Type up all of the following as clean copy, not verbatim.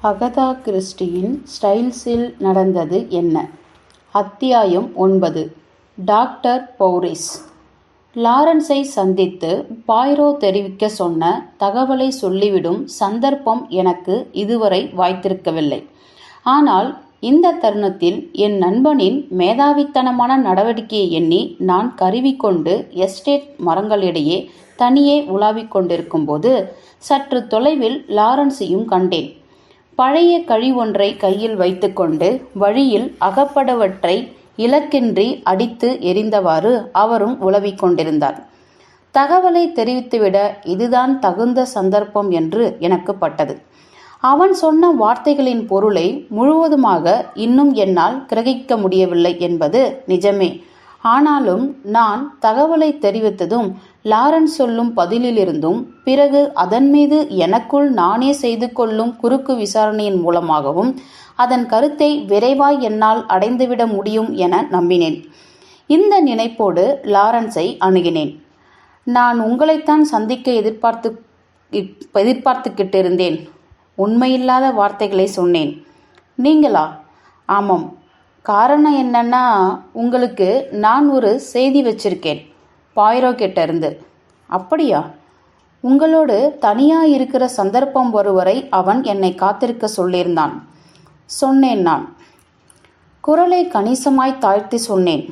Agatha கிறிஸ்டியின் ஸ்டைல்ஸில் நடந்தது என்ன? அத்தியாயம் 9. டாக்டர் பௌரிஸ் லாரன்ஸை சந்தித்து பாய்ரோ தெரிவிக்க சொன்ன தகவலை சொல்லிவிடும் சந்தர்ப்பம் எனக்கு இதுவரை வாய்த்திருக்கவில்லை. ஆனால் இந்த தருணத்தில் என் நண்பனின் மேதாவித்தனமான நடவடிக்கையை எண்ணி நான் கருவிக்கொண்டு எஸ்டேட் மரங்களிடையே தனியே உலாவிக் கொண்டிருக்கும் போது சற்று தொலைவில் லாரன்ஸையும் கண்டேன். பழைய கழிவொன்றை கையில் வைத்துக்கொண்டு வழியில் அகப்படுவற்றை இலக்கின்றி அடித்து எறிந்தவாறு அவரும் உலவிக் கொண்டிருந்தார். தகவலை தெரிவித்துவிட இதுதான் தகுந்த சந்தர்ப்பம் என்று எனக்கு பட்டது. அவன் சொன்ன வார்த்தைகளின் பொருளை முழுவதுமாக இன்னும் என்னால் கிரகிக்க முடியவில்லை என்பது நிஜமே. ஆனாலும் நான் தகவலை தெரிவித்ததும் லாரன்ஸ் சொல்லும் பதிலிலிருந்தும் பிறகு அதன் மீது எனக்குள் நானே செய்து கொள்ளும் குறுக்கு விசாரணையின் மூலமாகவும் அதன் கருத்தை விரைவாய் என்னால் அடைந்துவிட முடியும் என நம்பினேன். இந்த நினைப்போடு லாரன்ஸை அணுகினேன். நான் உங்களைத்தான் சந்திக்க எதிர்பார்த்துக்கிட்டு இருந்தேன். உண்மையில்லாத வார்த்தைகளை சொன்னேன். நீங்களா? ஆமாம். காரணம் என்னன்னா, உங்களுக்கு நான் ஒரு செய்தி வச்சிருக்கேன், பாய்ரோ கிட்ட இருந்து. அப்படியா? உங்களோடு தனியாக இருக்கிற சந்தர்ப்பம் ஒருவரை அவன் என்னை காத்திருக்க சொல்லியிருந்தான், சொன்னேன் நான். குரலை கணிசமாய் தாழ்த்தி சொன்னேன்.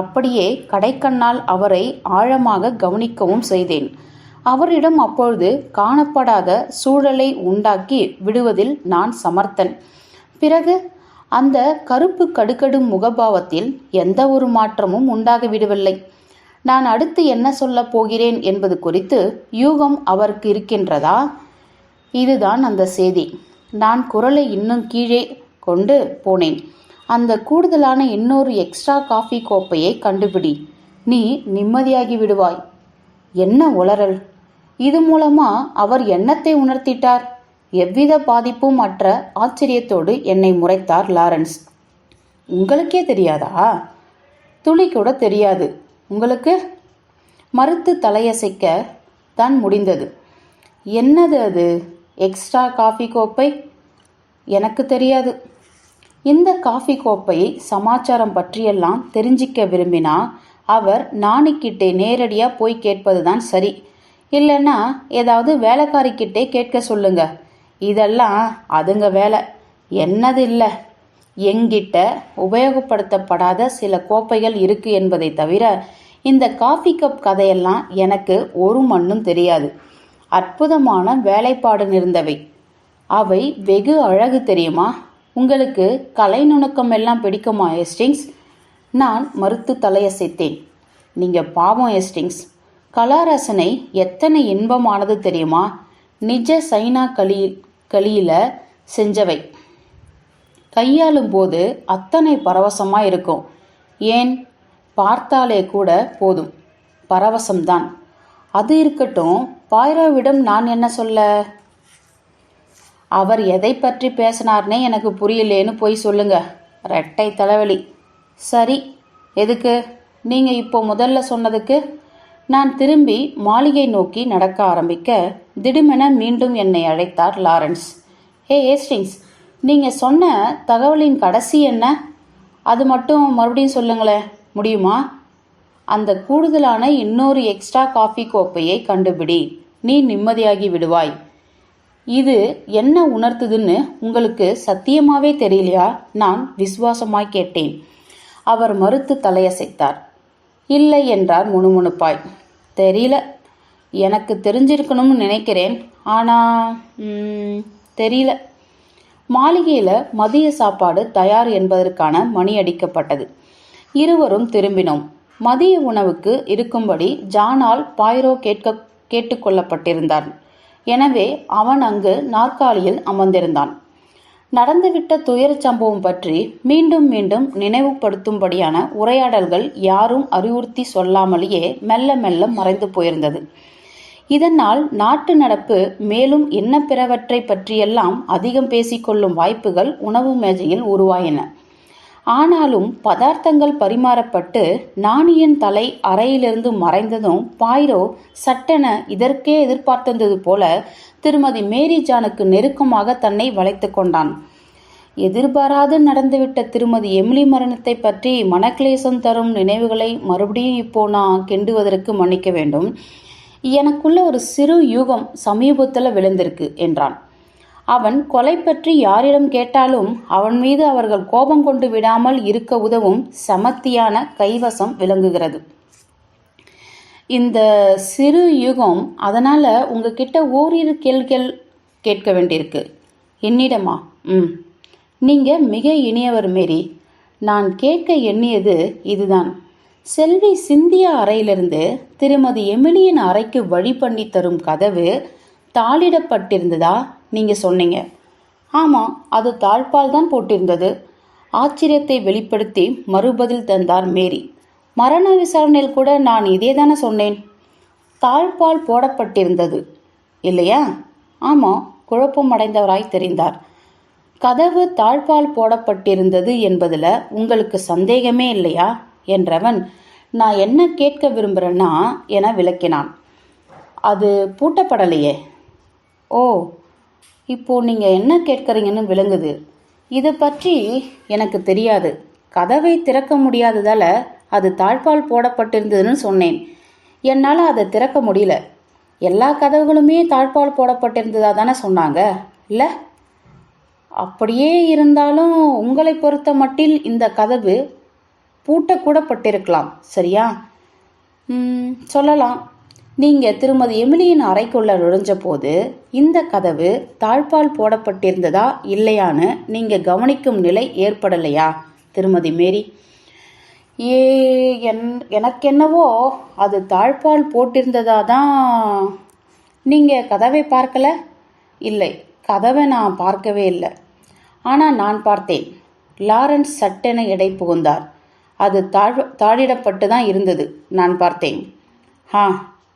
அப்படியே கடைக்கண்ணால் அவரை ஆழமாக கவனிக்கவும் செய்தேன். அவரிடம் அப்பொழுது காணப்படாத சூழலை உண்டாக்கி விடுவதில் நான் சமர்த்தன். பிறகு அந்த கருப்பு கடுகடு முகபாவத்தில் எந்த ஒரு மாற்றமும் உண்டாகிவிடவில்லை. நான் அடுத்து என்ன சொல்லப் போகிறேன் என்பது குறித்து யூகம் அவருக்கு இருக்கின்றதா? இதுதான் அந்த செய்தி. நான் குரலை இன்னும் கீழே கொண்டு போனேன். அந்த கூடுதலான இன்னொரு எக்ஸ்ட்ரா காஃபி கோப்பையை கண்டுபிடி. நீ நிம்மதியாகி விடுவாய். என்ன உளறல்! இது மூலமா அவர் என்னத்தை உணர்த்திட்டார்? எவ்வித பாதிப்பும் அற்ற ஆச்சரியத்தோடு என்னை முறைத்தார் லாரன்ஸ். உங்களுக்கே தெரியாதா? துளி கூட தெரியாது. உங்களுக்கு? மறுத்து தலையசைக்க தான் முடிந்தது. என்னது அது? எக்ஸ்ட்ரா காஃபி கோப்பை? எனக்கு தெரியாது. இந்த காஃபி கோப்பையை சமாச்சாரம் பற்றியெல்லாம் தெரிஞ்சிக்க விரும்பினா அவர் நானுக்கிட்டே நேரடியாக போய் கேட்பது தான் சரி. இல்லைன்னா ஏதாவது வேலைக்காரிக்கிட்டே கேட்க சொல்லுங்க. இதெல்லாம் அதுங்க வேலை. என்னது இல்லை. எங்கிட்ட உபயோகப்படுத்தப்படாத சில கோப்பைகள் இருக்கு என்பதை தவிர இந்த காஃபி கப் கதையெல்லாம் எனக்கு ஒரு மண்ணும் தெரியாது. அற்புதமான வேலைப்பாடு நிறைந்தவை. அவை வெகு அழகு தெரியுமா? உங்களுக்கு கலை நுணுக்கம் எல்லாம் பிடிக்குமா ஹேஸ்டிங்ஸ்? நான் மறுத்து தலையசைத்தேன். நீங்கள் பாவம் ஹேஸ்டிங்ஸ். கலாரசனை எத்தனை இன்பமானது தெரியுமா? நிஜ சைனா களியில செஞ்சவை. கையாளும் போது அத்தனை பரவசமாக இருக்கும். ஏன், பார்த்தாலே கூட போதும், பரவசம்தான். அது இருக்கட்டும், பாய்ரோவிடம் நான் என்ன சொல்ல? அவர் எதை பற்றி பேசினார்னே எனக்கு புரியலேன்னு போய் சொல்லுங்க. ரெட்டை தலைவலி. சரி, எதுக்கு? நீங்கள் இப்போ முதல்ல சொன்னதுக்கு. நான் திரும்பி மாளிகை நோக்கி நடக்க ஆரம்பிக்க திடுமென மீண்டும் என்னை அழைத்தார் லாரன்ஸ். ஹேஸ்டிங்ஸ், நீங்கள் சொன்ன தகவலின் கடைசி என்ன? அது மட்டும் மறுபடியும் சொல்லுங்களேன், முடியுமா? அந்த கூடுதலான இன்னொரு எக்ஸ்ட்ரா காஃபி கோப்பையை கண்டுபிடி. நீ நிம்மதியாகி விடுவாய். இது என்ன உணர்த்துதுன்னு உங்களுக்கு சத்தியமாகவே தெரியலையா? நான் விசுவாசமாய் கேட்டேன். அவர் மறுத்து தலையசைத்தார். இல்லை என்றார் முணுமுணுப்பாய். தெரியல. எனக்கு தெரிஞ்சிருக்கணும்னு நினைக்கிறேன். ஆனால் தெரியல. மாளிகையில் மதிய சாப்பாடு தயார் என்பதற்கான மணி அடிக்கப்பட்டது. இருவரும் திரும்பினோம். மதிய உணவுக்கு இருக்கும்படி ஜானால் பாய்ரோ கேட்டுக்கொள்ளப்பட்டிருந்தான். எனவே அவன் அங்கு நாற்காலியில் அமர்ந்திருந்தான். நடந்துவிட்ட துயரச் சம்பவம் பற்றி மீண்டும் மீண்டும் நினைவுபடுத்தும்படியான உரையாடல்கள் யாரும் அறிவுறுத்தி சொல்லாமலேயே மெல்ல மெல்ல மறைந்து போயிருந்தது. இதனால் நாட்டு நடப்பு மேலும் என்ன பிறவற்றை பற்றியெல்லாம் அதிகம் பேசிக்கொள்ளும் வாய்ப்புகள் உணவு மேஜையில் உருவாயின. ஆனாலும் பதார்த்தங்கள் பரிமாறப்பட்டு நாணியின் தலை அறையிலிருந்து மறைந்ததும் பாயிரோ சட்டென இதற்கே எதிர்பார்த்தது போல திருமதி மேரி ஜானுக்கு நெருக்கமாக தன்னை வளைத்து கொண்டான். எதிர்பாராது நடந்துவிட்ட திருமதி எமிலி மரணத்தை பற்றி மனக்லேசம் தரும் நினைவுகளை மறுபடியும் இப்போ நான் கிண்டுவதற்கு மன்னிக்க வேண்டும். எனக்குள்ள ஒரு சிறு யூகம் சமீபத்தில் விழுந்திருக்கு என்றான். அவன் கொலை பற்றி யாரிடம் கேட்டாலும் அவன் மீது அவர்கள் கோபம் கொண்டு விடாமல் இருக்க உதவும் சமத்தியான கைவசம் விளங்குகிறது. இந்த சிறு யுகம், அதனால உங்ககிட்ட ஓரிரு கேள்விகள் கேட்க வேண்டியிருக்கு. என்னிடமா? நீங்க மிக இனியவர் மேரி. நான் கேட்க எண்ணியது இதுதான். செல்வி சிந்தியா அறையிலிருந்து திருமதி எமிலியின் அறைக்கு வழி பண்ணி தரும் கதவு தாளிடப்பட்டிருந்ததா நீங்க சொன்னீங்க? ஆமாம், அது தாழ்பால் தான் போட்டிருந்தது. ஆச்சரியத்தை வெளிப்படுத்தி மறுபதில் தந்தார் மேரி. மரண விசாரணையில் கூட நான் இதே தானே சொன்னேன். தாழ்பால் போடப்பட்டிருந்தது இல்லையா? ஆமாம், குழப்பம் அடைந்தவராய் தெரிந்தார். கதவு தாழ்பால் போடப்பட்டிருந்தது என்பதில் உங்களுக்கு சந்தேகமே இல்லையா என்றவன், நான் என்ன கேட்க விரும்புகிறேன்னா என விளக்கினான். அது பூட்டப்படலையே. ஓ, இப்போ நீங்கள் என்ன கேட்குறீங்கன்னு விளங்குது. இதை பற்றி எனக்கு தெரியாது. கதவை திறக்க முடியாததால் அது தாழ்பால் போடப்பட்டிருந்ததுன்னு சொன்னேன். என்னால் அதை திறக்க முடியல. எல்லா கதவுகளுமே தாழ்பால் போடப்பட்டிருந்ததா தானே சொன்னாங்க இல்லை? அப்படியே இருந்தாலும் உங்களை பொறுத்த மட்டில் இந்த கதவு பூட்டக்கூடப்பட்டிருக்கலாம், சரியா? சொல்லலாம். நீங்கள் திருமதி எமிலியின் அறைக்குள்ள நுழைஞ்ச போது இந்த கதவு தாழ்பால் போடப்பட்டிருந்ததா இல்லையான்னு நீங்கள் கவனிக்கும் நிலை ஏற்படலையா திருமதி மேரி? எனக்கென்னவோ அது தாழ்பால் போட்டிருந்ததா தான். நீங்கள் கதவை பார்க்கல? இல்லை, கதவை நான் பார்க்கவே இல்லை. ஆனால் நான் பார்த்தேன். லாரன்ஸ் சட்டென எடை புகுந்தார். அது தாழிடப்பட்டு தான் இருந்தது, நான் பார்த்தேன்.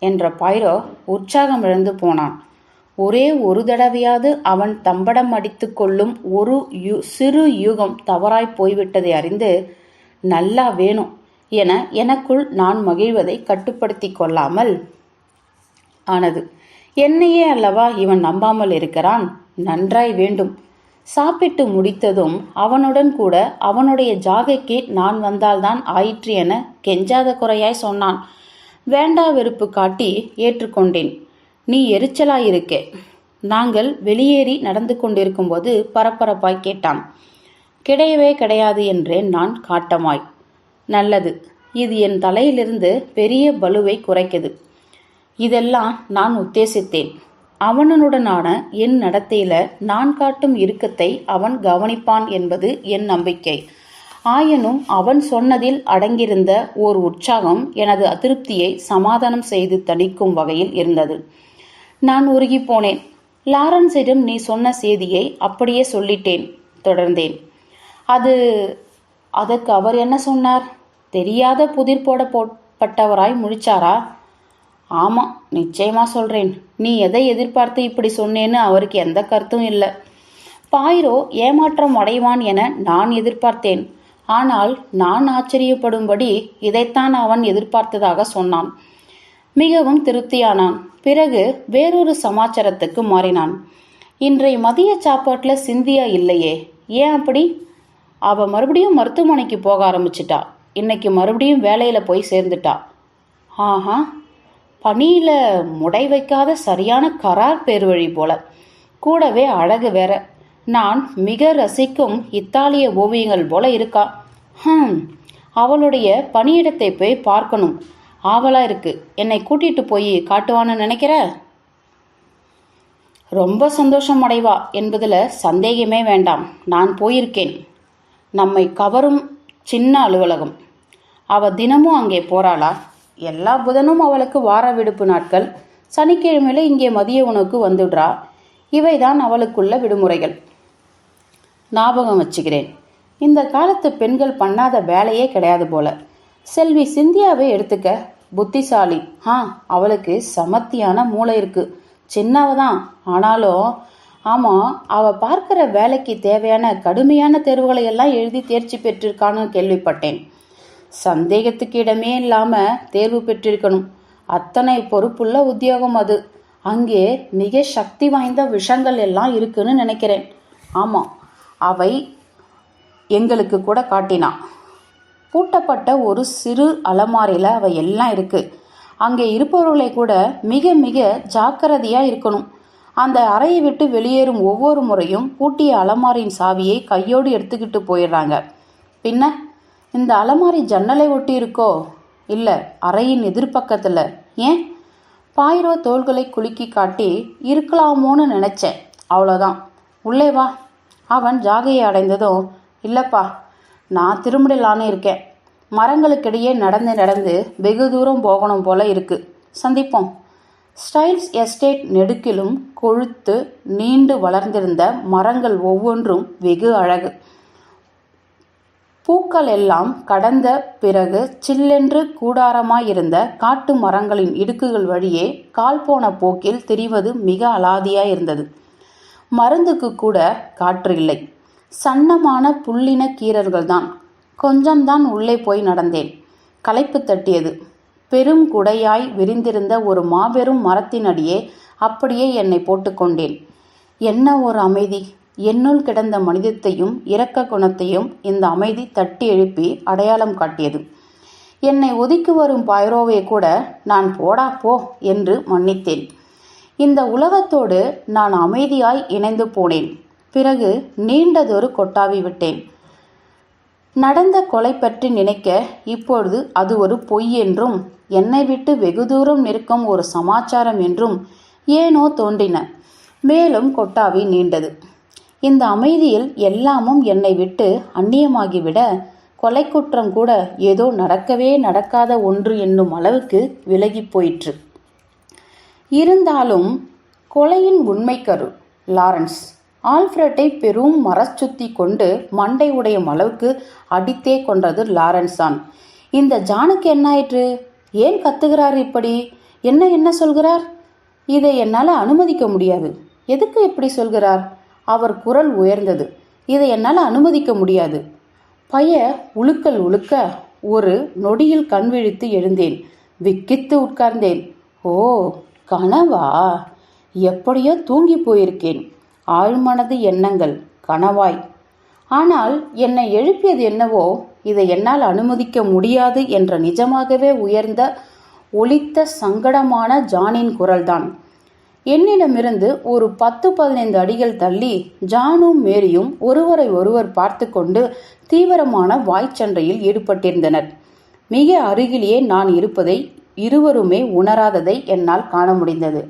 என்ற பாயிரோ உற்சாகம் இழந்து போனான். ஒரே ஒரு தடவையாவது அவன் தம்படம் அடித்து கொள்ளும் ஒரு சிறு யூகம் தவறாய் போய்விட்டதை அறிந்து நல்லா வேணும் என எனக்குள் நான் மகிழ்வதை கட்டுப்படுத்தி கொள்ளாமல் ஆனது. என்னையே அல்லவா இவன் நம்பாமல் இருக்கிறான். நன்றாய் வேண்டும். சாப்பிட்டு முடித்ததும் அவனுடன் கூட அவனுடைய ஜாகைக்கு நான் வந்தால்தான் ஆயிற்று என கெஞ்சாத குறையாய் சொன்னான். வேண்டா வெறுப்பு காட்டி ஏற்றுக்கொண்டேன். நீ எரிச்சலாயிருக்கே. நாங்கள் வெளியேறி நடந்து கொண்டிருக்கும்போது பரபரப்பாய் கேட்டான். கிடையவே கிடையாது என்றேன் நான் காட்டமாய். நல்லது, இது என் தலையிலிருந்து பெரிய பலுவை குறைக்குது. இதெல்லாம் நான் உத்தேசித்தேன். அவனுடனான என் நடத்தையில நான் காட்டும் இறுக்கத்தை அவன் கவனிப்பான் என்பது என் நம்பிக்கை. ஆயினும் அவன் சொன்னதில் அடங்கியிருந்த ஓர் உற்சாகம் எனது அதிருப்தியை சமாதானம் செய்து தணிக்கும் வகையில் இருந்தது. நான் உருகி போனேன். லாரன்ஸிடம் நீ சொன்ன செய்தியை அப்படியே சொல்லிட்டேன். தொடர்ந்தேன். அதற்கு அவர் என்ன சொன்னார்? தெரியாத புதிர் போடப்பட்டவராய் முழிச்சாரா? ஆமாம், நிச்சயமாக சொல்கிறேன். நீ எதை எதிர்பார்த்து இப்படி சொன்னேன்னு அவருக்கு எந்த கருத்தும் இல்லை. பாயிரோ ஏமாற்றம் அடைவான் என நான் எதிர்பார்த்தேன். ஆனால் நான் ஆச்சரியப்படும்படி இதைத்தான் அவன் எதிர்பார்த்ததாக சொன்னான். மிகவும் திருப்தியானான். பிறகு வேறொரு சமாச்சாரத்துக்கு மாறினான். இன்றைய மதிய சாப்பாட்டில் சிந்தியா இல்லையே, ஏன் அப்படி? அவள் மறுபடியும் மருத்துவமனைக்கு போக ஆரம்பிச்சிட்டா. இன்னைக்கு மறுபடியும் வேலையில் போய் சேர்ந்துட்டா. ஆஹா, பணியில் முடை வைக்காத சரியான கரார் பேர் வழி போல. கூடவே அழகு வேற. நான் மிக ரசிக்கும் இத்தாலிய ஓவியங்கள் போல இருக்கா. அவளுடைய பணியிடத்தை போய் பார்க்கணும் ஆவலா இருக்கு. என்னை கூட்டிட்டு போய் காட்டுவான்னு நினைக்கிற? ரொம்ப சந்தோஷம் அடைவா என்பதில் சந்தேகமே வேண்டாம். நான் போயிருக்கேன். நம்மை கவரும் சின்ன அலுவலகம். அவ தினமும் அங்கே போறாளா? எல்லா புதனும் அவளுக்கு வார விடுப்பு நாட்கள். சனிக்கிழமையில இங்கே மதிய உணவுக்கு வந்துடுறா. இவைதான் அவளுக்குள்ள விடுமுறைகள். ஞாபகம் வச்சுக்கிறேன். இந்த காலத்து பெண்கள் பண்ணாத வேலையே கிடையாது போல. செல்வி சிந்தியாவை எடுத்துக்க. புத்திசாலி. அவளுக்கு சமத்தியான மூளை இருக்கு. சின்னவதான், ஆனாலும் ஆமாம், அவள் பார்க்குற வேலைக்கு தேவையான கடுமையான தேர்வுகளை எல்லாம் எழுதி தேர்ச்சி பெற்றிருக்கான்னு கேள்விப்பட்டேன். சந்தேகத்துக்கு இடமே இல்லாமல் தேர்வு பெற்றிருக்கணும். அத்தனை பொறுப்புள்ள உத்தியோகம் அது. அங்கே மிக சக்தி வாய்ந்த விஷங்கள் எல்லாம் இருக்குன்னு நினைக்கிறேன். ஆமாம், அவை எங்களுக்கு கூட காட்டினான். பூட்டப்பட்ட ஒரு சிறு அலமாரியில் அவை எல்லாம் இருக்குது. அங்கே இருப்பவர்களை கூட மிக மிக ஜாக்கிரதையாக இருக்கணும். அந்த அறையை விட்டு வெளியேறும் ஒவ்வொரு முறையும் பூட்டிய அலமாரியின் சாவியை கையோடு எடுத்துக்கிட்டு போயிடுறாங்க. பின்ன இந்த அலமாரி ஜன்னலை ஒட்டி இருக்கோ? இல்லை, அறையின் எதிர்பக்கத்தில். ஏன்? பாயிரோ தோள்களை குலுக்கி காட்டி இருக்கலாமோன்னு நினச்சேன், அவ்வளோதான். உள்ளே வா. அவன் ஜாகையை அடைந்ததும், இல்லைப்பா, நான் திரும்பிடலான்னு இருக்கேன். மரங்களுக்கிடையே நடந்து நடந்து வெகு தூரம் போகணும் போல இருக்கு. சந்திப்போம். ஸ்டைல்ஸ் எஸ்டேட் நெடுக்கிலும் கொழுத்து நீண்டு வளர்ந்திருந்த மரங்கள் ஒவ்வொன்றும் வெகு அழகு. பூக்கள் எல்லாம் கடந்த பிறகு சில்லென்று கூடாரமாயிருந்த காட்டு மரங்களின் இடுக்குகள் வழியே கால் போன போக்கில் திரிவது மிக அலாதியாயிருந்தது. மருந்துக்கு கூட காற்று இல்லை. சன்னமான புல்லின கீரர்கள்தான். கொஞ்சம்தான் உள்ளே போய் நடந்தேன். களைப்பு தட்டியது. பெரும் குடையாய் விரிந்திருந்த ஒரு மாபெரும் மரத்தினடியே அப்படியே என்னை போட்டுக்கொண்டேன். என்ன ஒரு அமைதி! என்னுள் கிடந்த மனிதத்தையும் இரக்க குணத்தையும் இந்த அமைதி தட்டி எழுப்பி அடையாளம் காட்டியது. என்னை ஒதுக்கி வரும் பாய்ரோவை கூட நான் போடா போ என்று மன்னித்தேன். இந்த உலகத்தோடு நான் அமைதியாய் இணைந்து போனேன். பிறகு நீண்டதொரு கொட்டாவி விட்டேன். நடந்த கொலை பற்றி நினைக்க இப்பொழுது அது ஒரு பொய் என்றும் என்னை விட்டு வெகு தூரம் நிற்கும் ஒரு சமாச்சாரம் என்றும் ஏனோ தோன்றின. மேலும் கொட்டாவி நீண்டது. இந்த அமைதியில் எல்லாமும் என்னை விட்டு அந்நியமாகிவிட கொலை குற்றம் கூட ஏதோ நடக்கவே நடக்காத ஒன்று என்னும் அளவுக்கு விலகி போயிற்று. இருந்தாலும் கொலையின் உண்மைக்கரு லாரன்ஸ் ஆல்ஃபிரட்டை பெரும் மரச்சுத்தி கொண்டு மண்டை உடையும் அளவுக்கு அடித்தே கொன்றது லாரன்ஸ் தான். இந்த ஜானுக்கு என்னாயிற்று? ஏன் கத்துகிறார் இப்படி? என்ன சொல்கிறார்? இதை என்னால் அனுமதிக்க முடியாது. எதுக்கு இப்படி சொல்கிறார்? அவர் குரல் உயர்ந்தது. இதை என்னால் அனுமதிக்க முடியாது. பைய உழுக்கல் உழுக்க ஒரு நொடியில் கண் விழித்து எழுந்தேன். விக்கித்து உட்கார்ந்தேன். ஓ, கனவா? எப்படியோ தூங்கி போயிருக்கேன். ஆழ்மனது எண்ணங்கள் கனவாய். ஆனால் என்னை எழுப்பியது என்னவோ இதை என்னால் அனுமதிக்க முடியாது என்ற நிஜமாகவே உயர்ந்த ஒலித்த சங்கடமான ஜானின் குரல்தான். என்னிடமிருந்து ஒரு 10-15 அடிகள் தள்ளி ஜானும் மேரியும் ஒருவரை ஒருவர் பார்த்து கொண்டு தீவிரமான வாய்ச்சண்டையில் ஈடுபட்டிருந்தனர். மிக அருகிலேயே நான் இருப்பதை இருவருமே உணராததை என்னால் காண முடிந்தது.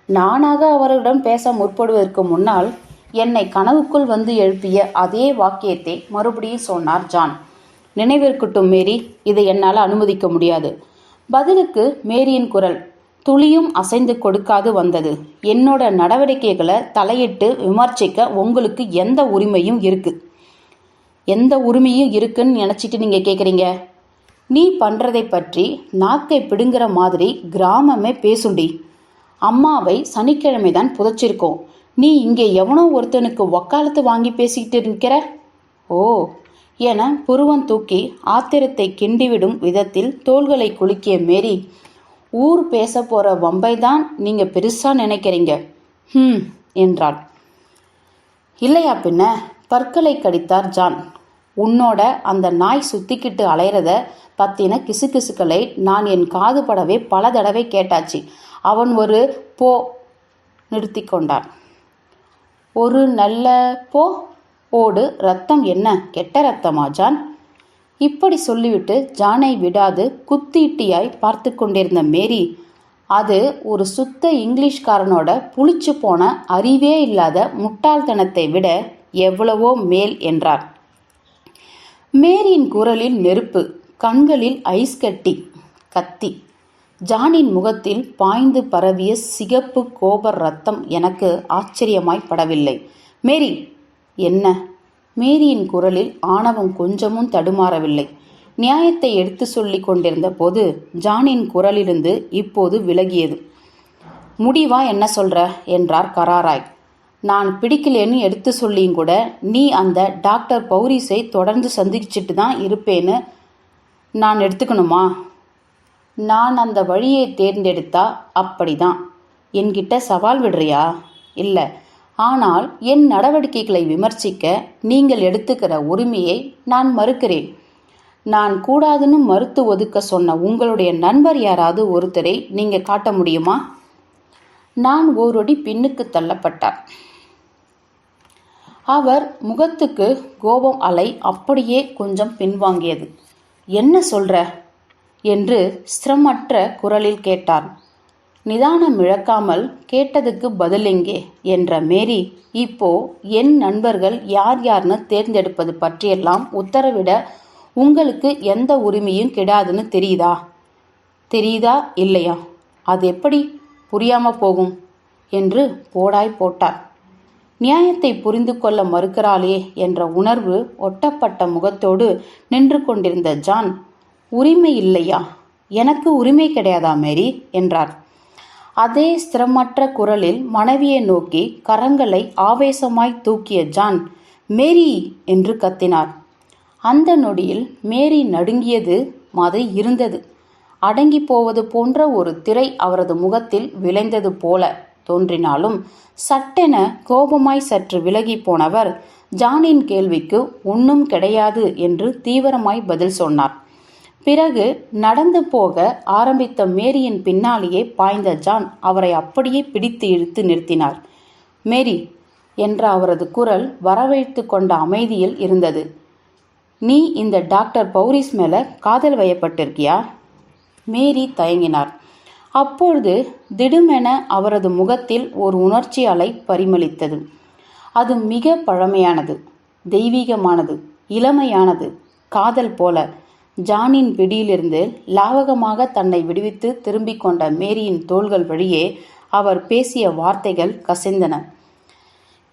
நானாக அவர்களிடம் பேச முற்படுவதற்கு முன்னால் என்னை கனவுக்குள் வந்து எழுப்பிய அதே வாக்கியத்தை மறுபடியும் சொன்னார் ஜான். நினைவிருக்கட்டும் மேரி, இதை என்னால் அனுமதிக்க முடியாது. பதிலுக்கு மேரியின் குரல் துளியும் அசைந்து கொடுக்காது வந்தது. என்னோட நடவடிக்கைகளை தலையிட்டு விமர்சிக்க உங்களுக்கு எந்த உரிமையும் இருக்குன்னு நினச்சிட்டு நீங்கள் கேட்குறீங்க? நீ பண்ணுறதை பற்றி நாக்கை பிடுங்குற மாதிரி கிராமமே பேசுண்டி. அம்மாவை சனிக்கிழமை தான் புதைச்சிருக்கோம். நீ இங்கே எவனோ ஒருத்தனுக்கு வக்காலத்து வாங்கி பேசிக்கிட்டு இருக்கிற? ஓ என புருவன் தூக்கி ஆத்திரத்தை கிண்டிவிடும் விதத்தில் தோள்களை குலுக்கிய மேரி, ஊர் பேச போகிற வம்பை தான் நீங்கள் பெருசாக நினைக்கிறீங்க என்றாள். இல்லையா பின்ன, பற்களை கடித்தார் ஜான். உன்னோட அந்த நாய் சுத்திக்கிட்டு அலையிறத பத்தின கிசுகிசுக்களை நான் என் காது படவே பல தடவை கேட்டாச்சு. அவன் ஒரு போ நிறுத்தி கொண்டான். ஒரு நல்ல போ ஓடு ரத்தம் என்ன கெட்ட ரத்தமா ஜான்? இப்படி சொல்லிவிட்டு ஜானை விடாது குத்தீட்டியாய் பார்த்து கொண்டிருந்த மேரி, அது ஒரு சுத்த இங்கிலீஷ்காரனோட புளிச்சு போன அறிவே இல்லாத முட்டாள்தனத்தை விட எவ்வளவோ மேல் என்றார். மேரியின் குரலில் நெருப்பு, கண்களில் ஐஸ் கத்தி. ஜானின் முகத்தில் பாய்ந்து பரவிய சிகப்பு கோப ரத்தம் எனக்கு ஆச்சரியமாய் படவில்லை. மேரி! என்ன? மேரியின் குரலில் ஆணவம் கொஞ்சமும் தடுமாறவில்லை. நியாயத்தை எடுத்து சொல்லி கொண்டிருந்த போது ஜானின் குரலிலிருந்து இப்போது விலகியது. முடிவா என்ன சொல்ற என்றார் கராராய். நான் பிடிக்கலேன்னு எடுத்து சொல்லியும் கூட நீ அந்த டாக்டர் பௌரிஸை தொடர்ந்து சந்திச்சுட்டு தான் இருப்பேன்னு நான் எடுத்துக்கணுமா? நான் அந்த வழியை தேர்ந்தெடுத்தா அப்படிதான். என்கிட்ட சவால் விடுறியா? இல்லை. ஆனால் என் நடவடிக்கைகளை விமர்சிக்க நீங்கள் எடுத்துக்கிற உரிமையை நான் மறுக்கிறேன். நான் கூடாதுன்னு மறுத்து ஒதுக்க சொன்ன உங்களுடைய நண்பர் யாராவது ஒருத்தரை நீங்கள் காட்ட முடியுமா? நான் ஓரொடி பின்னுக்கு தள்ளப்பட்டார். அவர் முகத்துக்கு கோபம் அலை அப்படியே கொஞ்சம் பின்வாங்கியது. என்ன சொல்ற என்று ஸ்திரமற்ற குரலில் கேட்டார். நிதானம் இழக்காமல் கேட்டதுக்கு பதிலெங்கே என்ற மேரி, இப்போ என் நண்பர்கள் யார் யார்னு தேர்ந்தெடுப்பது பற்றியெல்லாம் உத்தரவிட உங்களுக்கு எந்த உரிமையும் கிடையாதுன்னு தெரியுதா இல்லையா? அது எப்படி புரியாம போகும் என்று போடாய் போட்டார். நியாயத்தை புரிந்து கொள்ள மறுக்கிறாளே என்ற உணர்வு ஒட்டப்பட்ட முகத்தோடு நின்று கொண்டிருந்த ஜான், உரிமை இல்லையா? எனக்கு உரிமை கிடையாதா மேரி என்றார். அதே ஸ்திரமற்ற குரலில் மனைவியை நோக்கி கரங்களை ஆவேசமாய் தூக்கிய ஜான், மேரி என்று கத்தினார். அந்த நொடியில் மேரி நடுங்கியது மாதிரி இருந்தது. அடங்கி போவது போன்ற ஒரு திரை அவரது முகத்தில் விளைந்தது போல தோன்றினாலும் சட்டென கோபமாய் சற்று விலகி போனவர் ஜானின் கேள்விக்கு ஒன்றும் கிடையாது என்று தீவிரமாய் பதில் சொன்னார். பிறகு நடந்து போக ஆரம்பித்த மேரியின் பின்னாலேயே பாய்ந்த ஜான் அவரை அப்படியே பிடித்து இழுத்து நிறுத்தினார். மேரி என்ற அவரது குரல் வரவழைத்து கொண்ட அமைதியில் இருந்தது. நீ இந்த டாக்டர் பௌரிஸ் மேல காதல் வயப்பட்டிருக்கியா? மேரி தயங்கினார். அப்பொழுது திடுமென அவரது முகத்தில் ஒரு உணர்ச்சி அலை பரிமளித்தது. அது மிக பழமையானது, தெய்வீகமானது, இளமையானது, காதல் போல. ஜானின் பிடியிலிருந்து லாவகமாக தன்னை விடுவித்து திரும்பிக் கொண்ட மேரியின் தோள்கள் வழியே அவர் பேசிய வார்த்தைகள் கசிந்தன.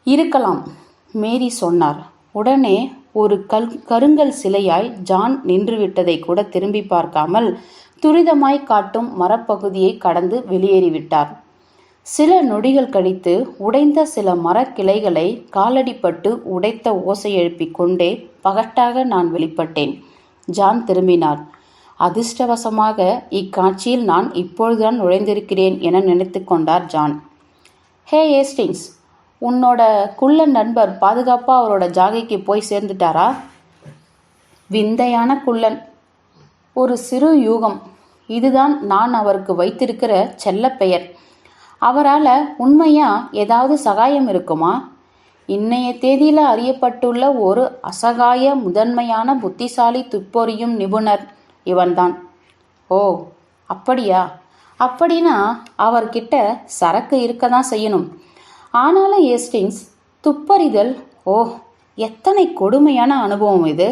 இருக்கலாம், மேரி சொன்னார். உடனே ஒரு கருங்கல் சிலையாய் ஜான் நின்றுவிட்டதை கூட திரும்பி பார்க்காமல் துரிதமாய் காட்டும் மரப்பகுதியை கடந்து வெளியேறிவிட்டார். சில நொடிகள் கழித்து உடைந்த சில மரக்கிளைகளை காலடிப்பட்டு உடைத்த ஓசை எழுப்பிக் கொண்டே பகட்டாக நான் வெளிப்பட்டேன். ஜான் திரும்பினார். அதிர்ஷ்டவசமாக இக்காட்சியில் நான் இப்பொழுதுதான் நுழைந்திருக்கிறேன் என நினைத்து கொண்டார் ஜான். ஹே ஏஸ்டிங்ஸ், உன்னோட குள்ள நண்பர் பாதுகாப்பா அவரோட ஜாகைக்கு போய் சேர்ந்துட்டாரா? விந்தையான குள்ளன். ஒரு சிறு யூகம். இதுதான் நான் அவருக்கு வைத்திருக்கிற செல்ல பெயர். அவரால் உண்மையா ஏதாவது சகாயம் இருக்குமா? இன்னைய தேதியில் அறியப்பட்டுள்ள ஒரு அசகாய முதன்மையான புத்திசாலி துப்பொறியும் நிபுணர் இவன்தான். ஓ அப்படியா? அப்படின்னா அவர்கிட்ட சரக்கு இருக்க தான் செய்யணும். ஆனாலும் ஏஸ்டிங்ஸ், துப்பறிதல், ஓ எத்தனை கொடுமையான அனுபவம் இது.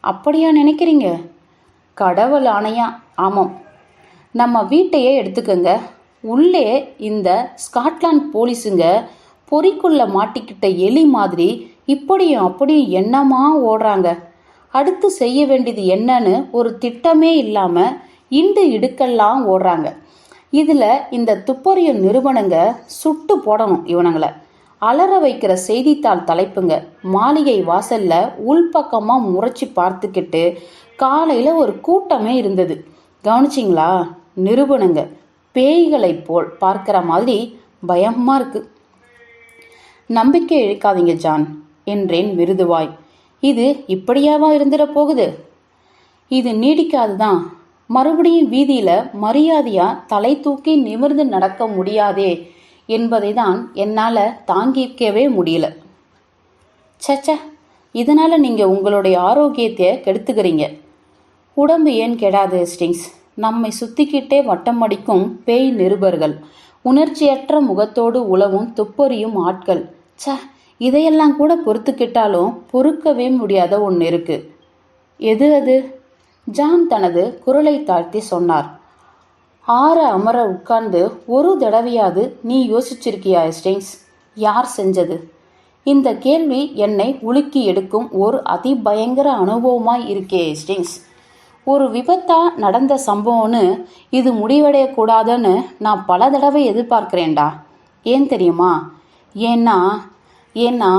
அப்படியா நினைக்கிறீங்க? கடவுள் ஆணையா, ஆமாம். நம்ம வீட்டையே எடுத்துக்கங்க. உள்ளே இந்த ஸ்காட்லாந்து போலீஸுங்க பொறிக்குள்ள மாட்டிக்கிட்ட எலி மாதிரி இப்படியும் அப்படியும் என்னமா ஓடுறாங்க. அடுத்து செய்ய வேண்டியது என்னன்னு ஒரு திட்டமே இல்லாம இண்டு இடுக்கெல்லாம் ஓடுறாங்க. இதுல இந்த துப்பறியும் நிறுவனங்க சுட்டு போடணும் இவனங்களை. அலற வைக்கிற செய்தித்தாள் தலைப்புங்க. மாளிகை வாசல்ல உள்பக்கமா முறைச்சி பார்த்துக்கிட்டு காலையில ஒரு கூட்டமே இருந்தது. கவனிச்சிங்களா? நிறுவனங்க பேய்களை போல் பார்க்கிற மாதிரி பயமா இருக்கு. நம்பிக்கை இழக்காதீங்க ஜான் என்றேன் மிருதுவாய். இது இப்படியாவா இருந்துட போகுது? இது நீடிக்காதுதான். மறுபடியும் வீதியில மரியாதையா தலை தூக்கி நிமிர்ந்து நடக்க முடியாதே என்பதை தான் என்னால தாங்கிக்கவே முடியல. சச்ச, இதனால நீங்க உங்களுடைய ஆரோக்கியத்தை கெடுத்துக்கிறீங்க. உடம்பு ஏன் கெடாது ஸ்டிங்ஸ்? நம்மை சுத்திக்கிட்டே வட்டம் அடிக்கும் பேய் நிருபர்கள், உணர்ச்சியற்ற முகத்தோடு உழவும் துப்பறியும் ஆட்கள். இதையெல்லாம் கூட பொறுத்துக்கிட்டாலும் பொறுக்கவே முடியாத ஒன்று இருக்கு. எது அது? ஜான் தனது குரலை தாழ்த்தி சொன்னார். ஆற அமர உட்கார்ந்து ஒரு தடவையாவது நீ யோசிச்சிருக்கியா ஸ்டிங்ஸ்? யார் செஞ்சது? இந்த கேள்வி என்னை உலுக்கி எடுக்கும் ஒரு அதிபயங்கர அனுபவமாய் இருக்கே ஸ்டிங்ஸ். ஒரு விபத்தா நடந்த சம்பவம்னு இது முடிவடையக்கூடாதுன்னு நான் பல தடவை எதிர்பார்க்கிறேன்டா. ஏன் தெரியுமா? ஏன்னா ஏன்னா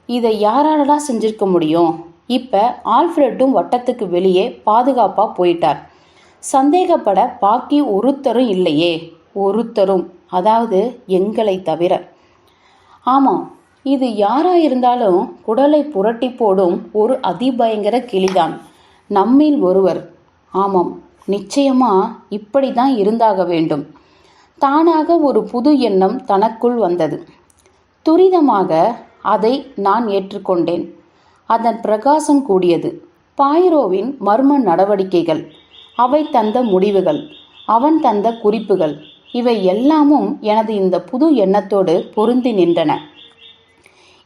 இதை யாராலடா செஞ்சிருக்க முடியும்? இப்போ ஆல்ஃப்ரெட்டும் வட்டத்துக்கு வெளியே பாதுகாப்பாக போயிட்டார். சந்தேகப்பட பாக்கி ஒருத்தரும் இல்லையே, ஒருத்தரும், அதாவது எங்களை தவிர. ஆமாம், இது யாரா இருந்தாலும் குடலை புரட்டி போடும் ஒரு அதிபயங்கர கிளிதான். நம்மில் ஒருவர். ஆமாம், நிச்சயமா இப்படி தான் இருந்தாக வேண்டும். தானாக ஒரு புது எண்ணம் தனக்குள் வந்தது. துரிதமாக அதை நான் ஏற்றுக்கொண்டேன். அதன் பிரகாசம் கூடியது. பாயிரோவின் மர்ம நடவடிக்கைகள், அவை தந்த முடிவுகள், அவன் தந்த குறிப்புகள், இவை எல்லாமும் எனது இந்த புது எண்ணத்தோடு பொருந்தி நின்றன.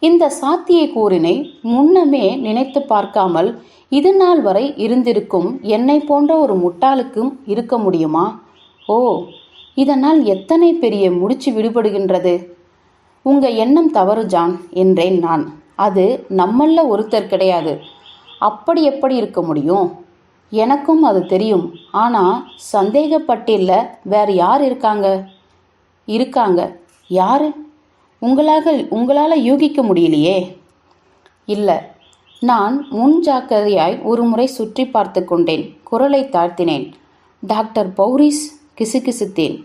இந்த சாத்தியக்கூறினை முன்னமே நினைத்து பார்க்காமல் இது நாள் வரை இருந்திருக்கும் என்னை போன்ற ஒரு முட்டாளுக்கும் இருக்க முடியுமா? ஓ, இதனால் எத்தனை பெரிய முடிச்சு விடுபடுகின்றது. உங்க எண்ணம் தவறு ஜான் என்றேன் நான். அது நம்மள ஒருத்தர் கிடையாது. அப்படி எப்படி இருக்க முடியும்? எனக்கும் அது தெரியும். ஆனால் சந்தேகப்பட்டில்ல வேற யார் இருக்காங்க. யாரு? உங்களால் யூகிக்க முடியலையே. இல்லை, நான் முன் ஜாக்கிரதையாய் ஒரு முறை சுற்றி பார்த்து கொண்டேன். குரலை தாழ்த்தினேன். டாக்டர் பௌரிஸ், கிசுகிசுத்தேன்.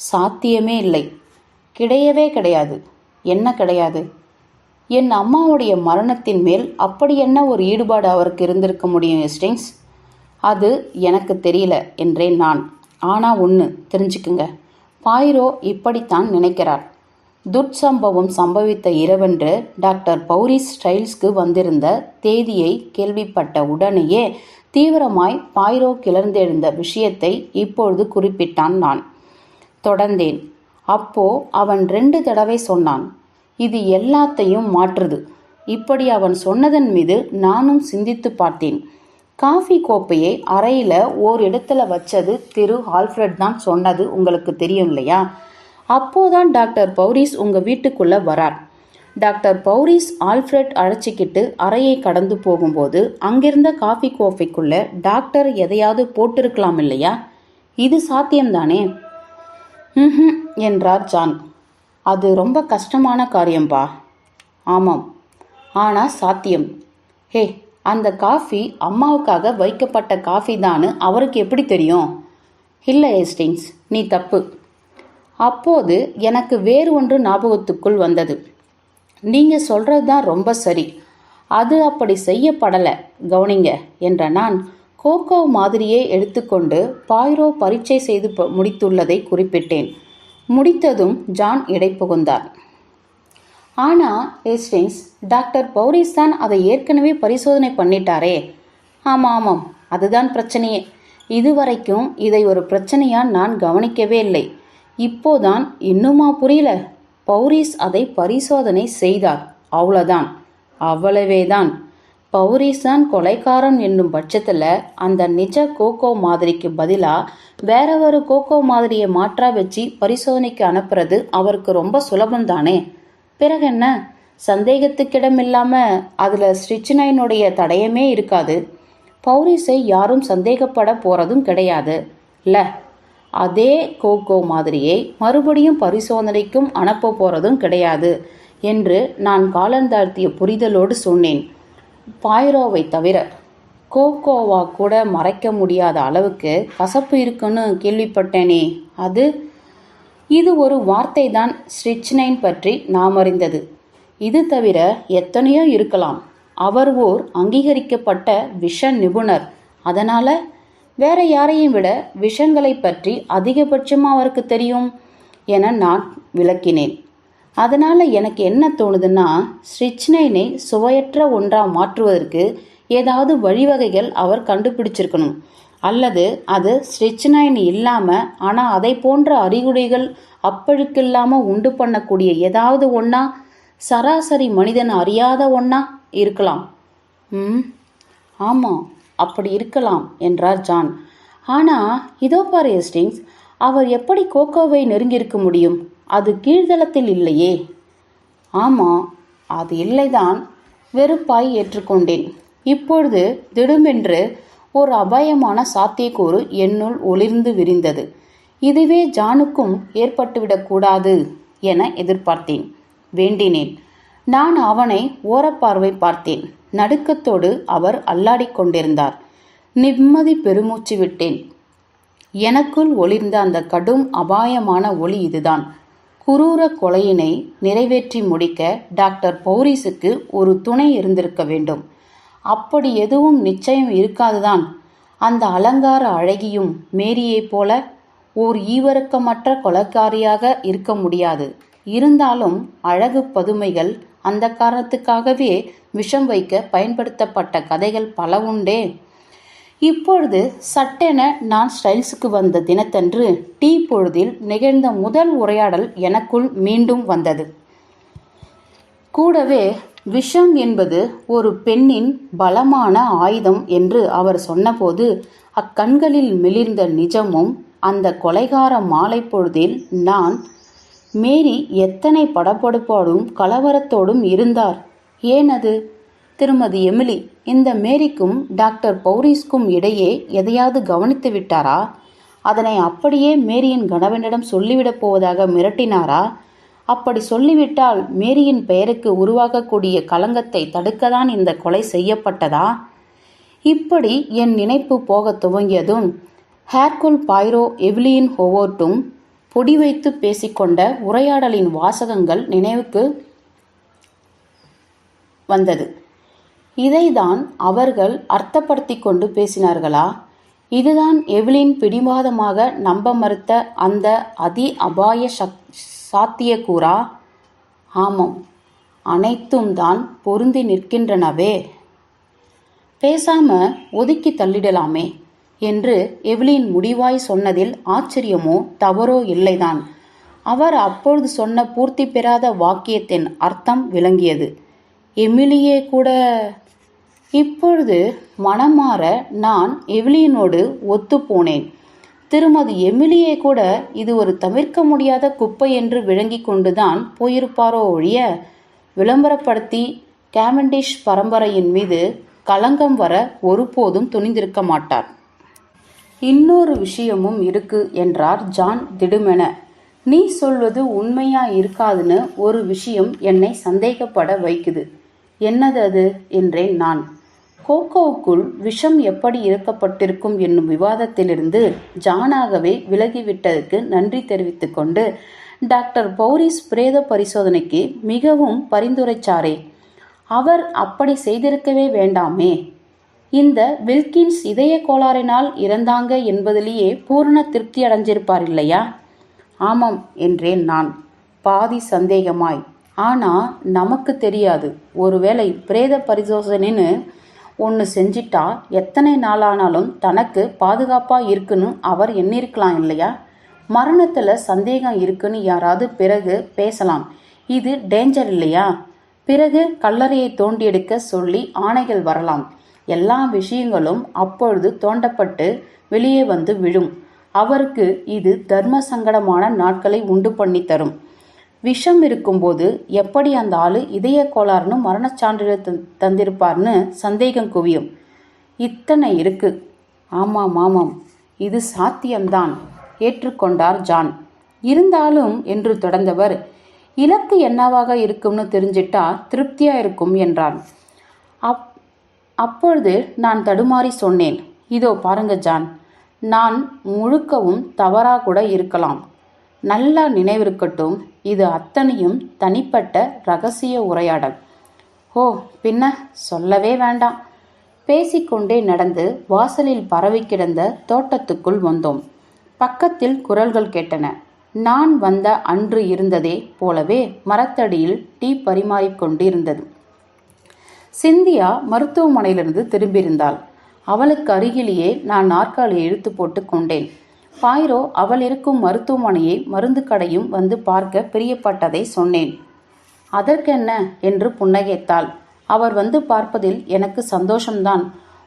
சாத்தியமே இல்லை. கிடையவே கிடையாது. என்ன கிடையாது? என் அம்மாவுடைய மரணத்தின் மேல் அப்படி என்ன ஒரு ஈடுபாடு அவருக்கு இருந்திருக்க முடியும் ஹேஸ்டிங்ஸ்? அது எனக்கு தெரியல என்றேன் நான். ஆனால் ஒன்று தெரிஞ்சுக்குங்க, பாயிரோ இப்படித்தான் நினைக்கிறார். துர்சம்பவம் சம்பவித்த இரவன்று டாக்டர் பௌரிஸ் ஸ்டைல்ஸ்க்கு வந்திருந்த தேதியை கேள்விப்பட்ட உடனேயே தீவிரமாய் பாயிரோ கிளர்ந்தெழுந்த விஷயத்தை இப்பொழுது குறிப்பிட்டான். நான் தொடர்ந்தேன். அப்போ அவன் 2 தடவை சொன்னான். இது எல்லாத்தையும் மாற்றுது. இப்படி அவன் சொன்னதன் மீது நானும் சிந்தித்து பார்த்தேன். காஃபி கோப்பையை அறையில் ஓரிடத்துல வச்சது திரு ஆல்ஃப்ரெட் தான் சொன்னது உங்களுக்கு தெரியும் இல்லையா? அப்போதான் டாக்டர் பௌரிஸ் உங்கள் வீட்டுக்குள்ளே வரார். டாக்டர் பௌரிஸ் ஆல்ஃப்ரெட் அழைச்சிக்கிட்டு அறையை கடந்து போகும்போது அங்கிருந்த காஃபி கோப்பைக்குள்ளே டாக்டர் எதையாவது போட்டிருக்கலாம் இல்லையா? இது சாத்தியம்தானே? என்றார் ஜான். அது ரொம்ப கஷ்டமான காரியம்பா. ஆமாம், ஆனால் சாத்தியம். ஹே, அந்த காஃபி அம்மாவுக்காக வைக்கப்பட்ட காஃபி தான்னு அவருக்கு எப்படி தெரியும்? இல்லை ஹேஸ்டிங்ஸ், நீ தப்பு. அப்போது எனக்கு வேறு ஒன்று ஞாபகத்துக்குள் வந்தது. நீங்கள் சொல்கிறது தான் ரொம்ப சரி. அது அப்படி செய்யப்படலை, கவனிங்க என்ற நான் கோகோ மாதிரியே எடுத்துக்கொண்டு பாயிரோ பரீட்சை செய்து முடித்துள்ளதை குறிப்பிட்டேன். முடித்ததும் ஜான் இடை புகுந்தார். ஆனால் ஹேஸ்டிங்ஸ், டாக்டர் பௌரிஸ் தான் அதை ஏற்கனவே பரிசோதனை பண்ணிட்டாரே. ஆமாம், அதுதான் பிரச்சனையே. இதுவரைக்கும் இதை ஒரு பிரச்சனையாக நான் கவனிக்கவே இல்லை. இப்போதான் இன்னுமா புரியல? பௌரிஸ் அதை பரிசோதனை செய்தார், அவ்வளோதான். அவ்வளவேதான். பௌரிஸ் தான் கொலைக்காரன் என்னும் பட்சத்தில் அந்த நிஜ கோகோ மாதிரிக்கு பதிலாக வேற ஒரு கோகோ மாதிரியை மாற்றா வச்சு பரிசோதனைக்கு அனுப்புறது அவருக்கு ரொம்ப சுலபம்தானே. பிறகு என்ன? சந்தேகத்துக்கிடமில்லாமல் அதில் ஸ்ட்ரிச்னைனுடைய தடயமே இருக்காது. பௌரிஸை யாரும் சந்தேகப்பட போகிறதும் கிடையாது இல்லை. அதே கோகோ மாதிரியை மறுபடியும் பரிசோதனைக்கும் அனுப்ப போகிறதும் கிடையாது என்று நான் காலந்தாழ்த்திய புரிதலோடு சொன்னேன். பாயிரோவை தவிர கோகோவா கூட மறைக்க முடியாத அளவுக்கு கசப்பு இருக்குன்னு கேள்விப்பட்டேனே. இது ஒரு வார்த்தை தான் ஸ்ட்ரிச்னைன் பற்றி நாம் அறிந்தது. இது தவிர எத்தனையோ இருக்கலாம். அவர் ஓர் அங்கீகரிக்கப்பட்ட விஷ நிபுணர். அதனால் வேற யாரையும் விட விஷங்களை பற்றி அதிகபட்சமாக அவருக்கு தெரியும் என நான் விளக்கினேன். அதனால் எனக்கு என்ன தோணுதுன்னா, ஸ்ட்ரிச்னைனை சுவையற்ற ஒன்றாக மாற்றுவதற்கு ஏதாவது வழிவகைகள் அவர் கண்டுபிடிச்சிருக்கணும். அல்லது அது ஸ்ட்ரிச்னைன் இல்லாமல் ஆனால் அதை போன்ற அறிகுறிகள் அப்பழுக்கில்லாமல் உண்டு பண்ணக்கூடிய ஏதாவது ஒன்றா, சராசரி மனிதன் அறியாத ஒன்றா இருக்கலாம். ஆமாம், அப்படி இருக்கலாம் என்றார் ஜான். ஆனால் இதோ பாரு ஹேஸ்டிங்ஸ், அவர் எப்படி கோகோவை நெருங்கியிருக்க முடியும்? அது கீழ்தளத்தில் இல்லையே. ஆமாம், அது இல்லைதான். வெறுப்பாய் ஏற்றுக்கொண்டேன். இப்பொழுது திடுமென்று ஒரு அபாயமான சாத்தியக்கூறு என்னுள் ஒளிர்ந்து விரிந்தது. இதுவே ஜானுக்கும் ஏற்பட்டுவிடக்கூடாது என எதிர்பார்த்தேன். வேண்டினேன். நான் அவனை ஓரப்பார்வை பார்த்தேன். நடுக்கத்தோடு அவர் அல்லாடிக் கொண்டிருந்தார். நிம்மதி பெருமூச்சு விட்டேன். எனக்குள் ஒளிர்ந்த அந்த கடும் அபாயமான ஒளி இதுதான். குரூர கொலையினை நிறைவேற்றி முடிக்க டாக்டர் பௌரிஸுக்கு ஒரு துணை இருந்திருக்க வேண்டும். அப்படி எதுவும் நிச்சயம் இருக்காதுதான். அந்த அலங்கார அழகியும் மேரியைப் போல ஓர் ஈவரக்கமற்ற கொலைக்காரியாக இருக்க முடியாது. இருந்தாலும் அழகு பதுமைகள் அந்த காரணத்துக்காகவே விஷம் வைக்க பயன்படுத்தப்பட்ட கதைகள் பல உண்டே. இப்பொழுது சட்டென நான் ஸ்டைல்ஸுக்கு வந்த தினத்தன்று டீ பொழுதில் நிகழ்ந்த முதல் உரையாடல் எனக்குள் மீண்டும் வந்தது. கூடவே விஷம் என்பது ஒரு பெண்ணின் பலமான ஆயுதம் என்று அவர் சொன்னபோது அக்கண்களில் மிளிர்ந்த நிஜமும் அந்த கொலைகார மாலை பொழுதில் மேரி எத்தனை படபடப்போடும் கலவரத்தோடும் இருந்தார். ஏன் அது? திருமதி எமிலி இந்த மேரிக்கும் டாக்டர் பௌரிஸ்க்கும் இடையே எதையாவது கவனித்து விட்டாரா? அதனை அப்படியே மேரியின் கணவனிடம் சொல்லிவிடப் போவதாக மிரட்டினாரா? அப்படி சொல்லிவிட்டால் மேரியின் பெயருக்கு உருவாகக்கூடிய களங்கத்தை தடுக்கத்தான் இந்த கொலை செய்யப்பட்டதா? இப்படி என் நினைப்பு போக துவங்கியதும் ஹேர்குல் பாய்ரோ எவ்லியின் ஹோவர்ட்டும் பொடி வைத்து பேசிக்கொண்ட உரையாடலின் வாசகங்கள் நினைவுக்கு வந்தது. இதைதான் அவர்கள் அர்த்தப்படுத்தி கொண்டு பேசினார்களா? இதுதான் எவ்லின் பிடிவாதமாக நம்ப மறுத்த அந்த அதி அபாய சாத்தியக்கூறா? ஆமாம், அனைத்தும் தான் பொருந்தி நிற்கின்றனவே. பேசாம ஒதுக்கி தள்ளிடலாமே என்று எவ்லின் முடிவாய் சொன்னதில் ஆச்சரியமோ தவறோ இல்லைதான். அவர் அப்பொழுது சொன்ன பூர்த்தி பெறாத வாக்கியத்தின் அர்த்தம் விளங்கியது. எமிலியே கூட இப்பொழுது மனமாற நான் எவ்லினோடு ஒத்து போனேன். திருமதி எமிலியே கூட இது ஒரு தவிர்க்க முடியாத குப்பை என்று விளங்கி கொண்டுதான் போயிருப்பாரோ ஒழிய விளம்பரப்படுத்தி கேவெண்டிஷ் பரம்பரையின் மீது களங்கம் வர ஒருபோதும் துணிந்திருக்க மாட்டார். இன்னொரு விஷயமும் இருக்கு என்றார் ஜான் திடுமென. நீ சொல்வது உண்மையா இருக்காதுன்னு ஒரு விஷயம் என்னை சந்தேகப்பட வைக்குது. என்னது அது என்றேன் நான். கோகோவுக்குள் விஷம் எப்படி இறக்கப்பட்டிருக்கும் என்னும் விவாதத்திலிருந்து ஜானாகவே விலகிவிட்டதற்கு நன்றி தெரிவித்து கொண்டு டாக்டர் பௌரிஸ் பிரேத பரிசோதனைக்கு மிகவும் பரிந்துரைச்சாரே, அவர் அப்படி செய்திருக்கவே வேண்டாமே. இந்த வில்கின்ஸ் இதய கோளாறினால் இறந்தாங்க என்பதிலேயே பூரண திருப்தி அடைஞ்சிருப்பார் இல்லையா? ஆமாம் என்றேன் நான் பாதி சந்தேகமாய். ஆனா நமக்கு தெரியாது. ஒருவேளை பிரேத பரிசோதனைன்னு ஒன்று செஞ்சிட்டா எத்தனை நாளானாலும் தனக்கு பாதுகாப்பா இருக்குன்னு அவர் எண்ணிருக்கலாம் இல்லையா? மரணத்துல சந்தேகம் இருக்குன்னு யாராவது பிறகு பேசலாம். இது டேஞ்சர் இல்லையா? பிறகு கல்லறையை தோண்டி எடுக்க சொல்லி ஆணைகள் வரலாம். எல்லா விஷயங்களும் அப்பொழுது தோண்டப்பட்டு வெளியே வந்து விழும். அவருக்கு இது தர்ம சங்கடமான நாட்களை உண்டு பண்ணி தரும். விஷம் இருக்கும்போது எப்படி அந்த ஆளு இதய கோளாறுன்னு மரணச்சான்றிதழ் தந்திருப்பார்னு சந்தேகம் குவியும். இத்தனை இருக்கு. ஆமாம் ஆமாம், இது சாத்தியம்தான் ஏற்றுக்கொண்டார் ஜான். இருந்தாலும் என்று தொடர்ந்தவர், இலக்கு என்னவாக இருக்கும்னு தெரிஞ்சிட்டா திருப்தியா இருக்கும் என்றான். அப்பொழுது நான் தடுமாறி சொன்னேன், இதோ பாருங்க ஜான், நான் முழுக்கவும் தவறா கூட இருக்கலாம். நல்லா நினைவிருக்கட்டும், இது அத்தனையும் தனிப்பட்ட இரகசிய உரையாடல். ஓ பின்ன சொல்லவே வேண்டாம். பேசிக்கொண்டே நடந்து வாசலில் பரவி கிடந்த தோட்டத்துக்குள் வந்தோம். பக்கத்தில் குரல்கள் கேட்டன. நான் வந்த அன்று இருந்ததே போலவே மரத்தடியில் டீ பரிமாறிக்கொண்டு இருந்தது. சிந்தியா மருத்துவமனையிலிருந்து திரும்பியிருந்தாள். அவளுக்கு அருகிலேயே நான் நாற்காலியை இழுத்து போட்டு கொண்டேன். பாய்ரோ அவள் இருக்கும் மருத்துவமனையை மருந்து கடையும் வந்து பார்க்க பிரியப்பட்டதை சொன்னேன். அதற்கென்ன என்று புன்னகைத்தாள். அவர் வந்து பார்ப்பதில் எனக்கு சந்தோஷம்தான்.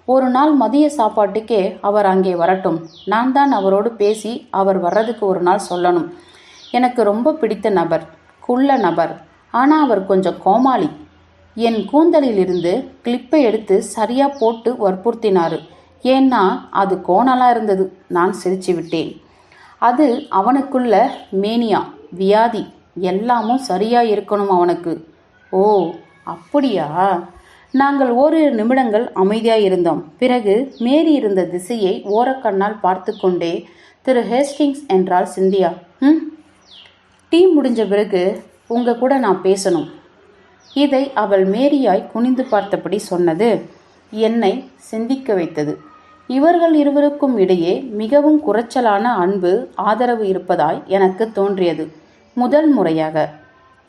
ஒரு நாள் மதிய சாப்பாட்டுக்கே அவர் அங்கே வரட்டும். நான் தான் அவரோடு பேசி அவர் வர்றதுக்கு ஒரு நாள் சொல்லணும். எனக்கு ரொம்ப பிடித்த நபர், குள்ள நபர். ஆனால் அவர் கொஞ்சம் கோமாளி. என் கூந்தலிலிருந்து கிளிப்பை எடுத்து சரியா போட்டு வற்புறுத்தினாரு. ஏன்னா அது கோணலாக இருந்தது. நான் சிரிச்சு விட்டேன். அது அவனுக்குள்ள மேனியா, வியாதி, எல்லாமும் சரியா இருக்கணும் அவனுக்கு. ஓ அப்படியா? நாங்கள் ஓரிரு நிமிடங்கள் அமைதியாய் இருந்தோம். பிறகு மேரி இருந்த திசையை ஓரக்கண்ணால் பார்த்து கொண்டே, திரு ஹேஸ்டிங்ஸ் என்றாள் சிந்தியா. டீ முடிஞ்ச பிறகு உங்க கூட நான் பேசணும். இதை அவள் மேரியாய் குனிந்து பார்த்தபடி சொன்னது என்னை சிந்திக்க வைத்தது. இவர்கள் இருவருக்கும் இடையே மிகவும் குறைச்சலான அன்பு, ஆதரவு இருப்பதாய் எனக்கு தோன்றியது. முதல் முறையாக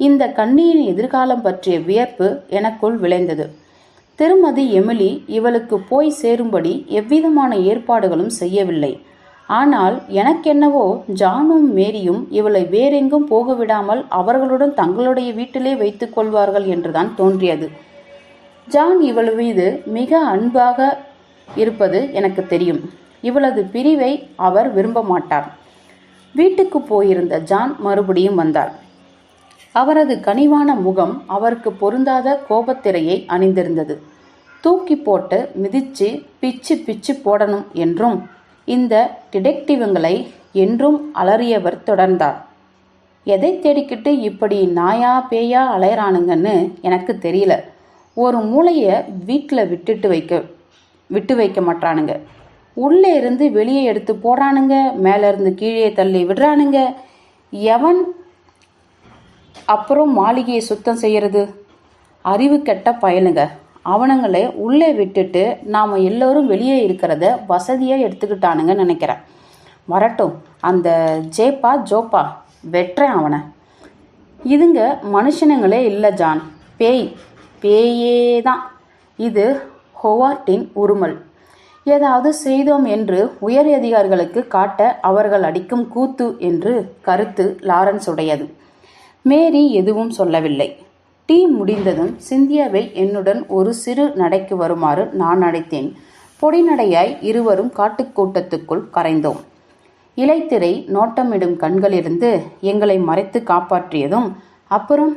இந்த கன்னியின் எதிர்காலம் பற்றிய வியர்ப்பு எனக்குள் விளைந்தது. திருமதி எமிலி இவளுக்கு போய் சேரும்படி எவ்விதமான ஏற்பாடுகளும் செய்யவில்லை. ஆனால் எனக்கென்னவோ ஜானும் மேரியும் இவளை வேறெங்கும் போக விடாமல் அவர்களுடன் தங்களுடைய வீட்டிலே வைத்துக் கொள்வார்கள் என்றுதான் தோன்றியது. ஜான் இவள் மீது மிக அன்பாக இருப்பது எனக்கு தெரியும். இவளது பிரிவை அவர் விரும்ப மாட்டார். வீட்டுக்கு போயிருந்த ஜான் மறுபடியும் வந்தார். அவரது கனிவான முகம் அவருக்கு பொருந்தாத கோபத்திரையை அணிந்திருந்தது. தூக்கி போட்டு மிதிச்சு பிச்சு பிச்சு போடணும் என்றும் இந்த டிடெக்டிவுங்களை என்றும் அலறியவர் தொடர்ந்தார். எதை தேடிக்கிட்டு இப்படி நாயா பேயா அலையறானுங்கன்னு எனக்கு தெரியல. ஒரு மூளையை வீட்டில் விட்டு வைக்க மாட்டானுங்க. உள்ளே இருந்து வெளியே எடுத்து போடுறானுங்க, மேலே இருந்து கீழே தள்ளி விடுறானுங்க. எவன் அப்புறம் மாளிகையை சுத்தம் செய்யறது? அறிவு கெட்ட பயலுங்க. அவனுங்களை உள்ளே விட்டுட்டு நாம் எல்லோரும் வெளியே இருக்கிறத வசதியாக எடுத்துக்கிட்டானுங்கன்னு நினைக்கிறேன். வரட்டும், அந்த ஜோப்பா வெட்டுறேன் அவனை. இதுங்க மனுஷனுங்களே இல்லை ஜான், பேயே தான். இது ஹோவார்ட்டின் உருமல். ஏதாவது செய்தோம் என்று உயர் அதிகாரிகளுக்கு காட்ட அவர்கள் அடிக்கும் கூத்து என்று கருத்து லாரன்ஸ் உடையது. மேரி எதுவும் சொல்லவில்லை. டீ முடிந்ததும் சிந்தியாவை என்னுடன் ஒரு சிறு நடைக்கு வருமாறு நான் அழைத்தேன். பொடிநடையாய் இருவரும் காட்டுக்கூட்டத்துக்குள் கரைந்தோம். இலைத்திரை நோட்டமிடும் கண்களிலிருந்து எங்களை மறைத்து காப்பாற்றியதும் அப்புறம்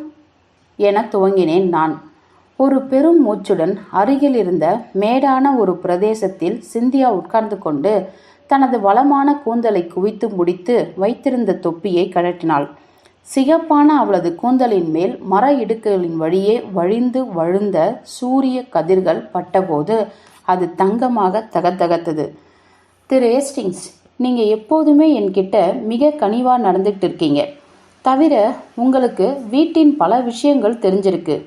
என துவங்கினேன் நான். ஒரு பெரும் மூச்சுடன் அருகில் இருந்த மேடான ஒரு பிரதேசத்தில் சிந்தியா உட்கார்ந்து கொண்டு தனது வளமான கூந்தலை குவித்து முடித்து வைத்திருந்த தொப்பியை கழற்றினாள். சிகப்பான அவளது கூந்தலின் மேல் மர இடுக்குகளின் வழியே வழிந்து வழுந்த சூரிய கதிர்கள் பட்டபோது அது தங்கமாக தகத்தகத்தது. திரு ஹேஸ்டிங்ஸ், நீங்கள் எப்போதுமே என்கிட்ட மிக கனிவாக நடந்துகிட்டு இருக்கீங்க. தவிர உங்களுக்கு வீட்டின் பல விஷயங்கள் தெரிஞ்சிருக்கு.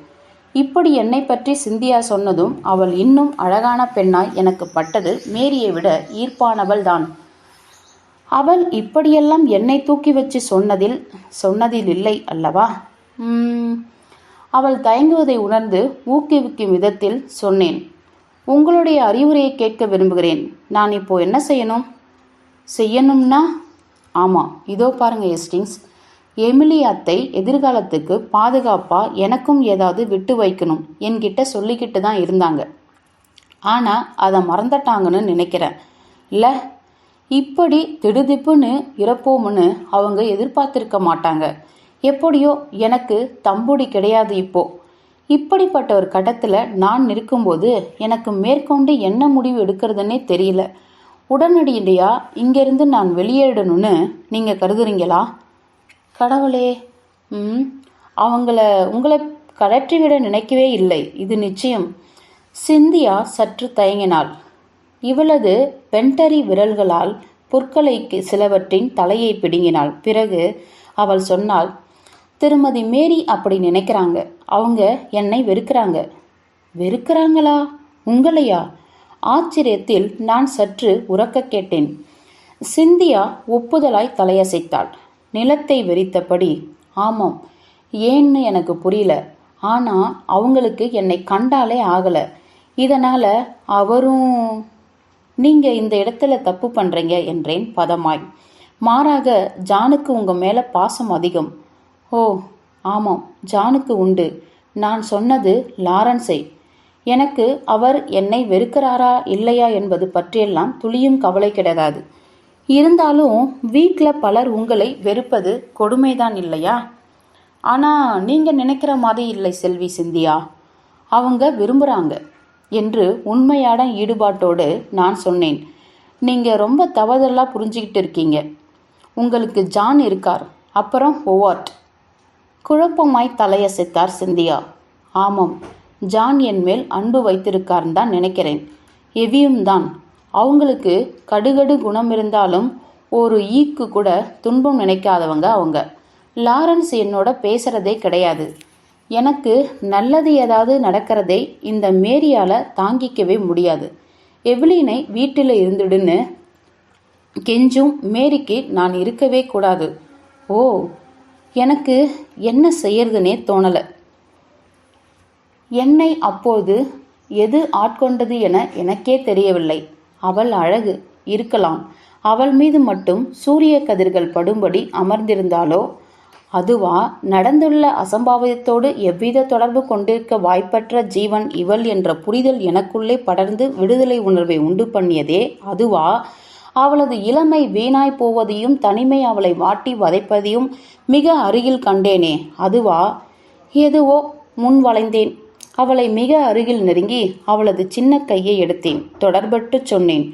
இப்படி என்னை பற்றி சிந்தியா சொன்னதும் அவள் இன்னும் அழகான பெண்ணாய் எனக்கு பட்டது மேரியை விட ஈர்ப்பானவள் தான். அவள் இப்படியெல்லாம் என்னை தூக்கி வச்சு சொன்னதில் இல்லை அல்லவா? அவள் தயங்குவதை உணர்ந்து ஊக்குவிக்கும் விதத்தில் சொன்னேன். உங்களுடைய அறிவுரையை கேட்க விரும்புகிறேன். நான் இப்போ என்ன செய்யணும்னா? ஆமாம், இதோ பாருங்க ஹேஸ்டிங்ஸ், எமிலி அத்தை எதிர்காலத்துக்கு பாதுகாப்பா எனக்கும் ஏதாவது விட்டு வைக்கணும் என்கிட்ட சொல்லிக்கிட்டு தான் இருந்தாங்க. ஆனால் அதை மறந்துட்டாங்கன்னு நினைக்கிறேன். இல்லை, இப்படி திடுதிப்புன்னு இறப்போம்னு அவங்க எதிர்பார்த்திருக்க மாட்டாங்க. எப்படியோ எனக்கு தம்புடி கிடையாது. இப்படிப்பட்ட ஒரு கட்டத்தில் நான் இருக்கும்போது எனக்கு மேற்கொண்டு என்ன முடிவு எடுக்கிறதுனே தெரியல. உடனடியாக இங்கேருந்து நான் வெளியேறணும்னு நீங்கள் கருதுறீங்களா? கடவுளே, உங்களை கலற்றிவிட நினைக்கவே இல்லை, இது நிச்சயம். சிந்தியா சற்று தயங்கினாள். இவளது பென்டரி விரல்களால் பொற்களைக்கு சிலவற்றின் தலையை பிடுங்கினாள். பிறகு அவள் சொன்னாள், திருமதி மேரி அப்படி நினைக்கிறாங்க. அவங்க என்னை வெறுக்கிறாங்க. வெறுக்கிறாங்களா? உங்களையா? ஆச்சரியத்தில் நான் சற்று உரக்க கேட்டேன். சிந்தியா ஒப்புதலாய் தலையசைத்தாள். நிலத்தை வெறித்தபடி, ஆமாம், ஏன்னு எனக்கு புரியல. ஆனால் அவங்களுக்கு என்னை கண்டாலே ஆகலை. இதனால் அவரும் நீங்கள் இந்த இடத்துல தப்பு பண்ணுறீங்க என்றேன் பதமாய். மாறாக ஜானுக்கு உங்கள் மேலே பாசம் அதிகம். ஓ ஆமாம், ஜானுக்கு உண்டு. நான் சொன்னது லாரன்ஸை. எனக்கு அவர் என்னை வெறுக்கிறாரா இல்லையா என்பது பற்றியெல்லாம் துளியும் கவலை கிடையாது. இருந்தாலும் வீட்டில் பலர் உங்களை வெறுப்பது கொடுமைதான் இல்லையா? ஆனால் நீங்கள் நினைக்கிற மாதிரி இல்லை செல்வி சிந்தியா. அவங்க விரும்புகிறாங்க என்று உண்மையான ஈடுபாட்டோடு நான் சொன்னேன். நீங்கள் ரொம்ப தவறுதலாக புரிஞ்சுக்கிட்டு இருக்கீங்க. உங்களுக்கு ஜான் இருக்கார், அப்புறம் ஹோவார்ட். குழப்பமாய் தலையசைத்தார் சிந்தியா. ஆமாம், ஜான் என் மேல் அன்பு வைத்திருக்காருன்னு தான் நினைக்கிறேன். எவியும் தான். அவங்களுக்கு கடுகடு குணம் இருந்தாலும் ஒரு ஈக்கு கூட துன்பம் நினைக்காதவங்க அவங்க. லாரன்ஸ் என்னோட பேசுகிறதே கிடையாது. எனக்கு நல்லது ஏதாவது நடக்கிறதை இந்த மேரியால் தாங்கிக்கவே முடியாது. எவ்லினை வீட்டில் இருந்துடுன்னு கெஞ்சும் மேரிக்கு நான் இருக்கவே கூடாது. ஓ, எனக்கு என்ன செய்யறதுனே தோணலை. என்னை அப்போது எது ஆட்கொண்டது என எனக்கே தெரியவில்லை. அவள் அழகு இருக்கலாம். அவள் மீது மட்டும் சூரிய கதிர்கள் படும்படி அமர்ந்திருந்தாலோ, அதுவா நடந்துள்ள அசம்பாவிதத்தோடு எவ்வித தொடர்பு கொண்டிருக்க வாய்ப்பற்ற ஜீவன் இவள் என்ற புரிதல் எனக்குள்ளே படர்ந்து விடுதலை உணர்வை உண்டு பண்ணியதே அதுவா? அவளது இளமை வீணாய் போவதையும் தனிமை அவளை வாட்டி வதைப்பதையும் மிக அருகில் கண்டேனே அதுவா? எதுவோ முன் வளைந்தேன். அவளை மிக அருகில் நெருங்கி அவளது சின்ன கையை எடுத்தேன். தொடர்பட்டு சொன்னேன்,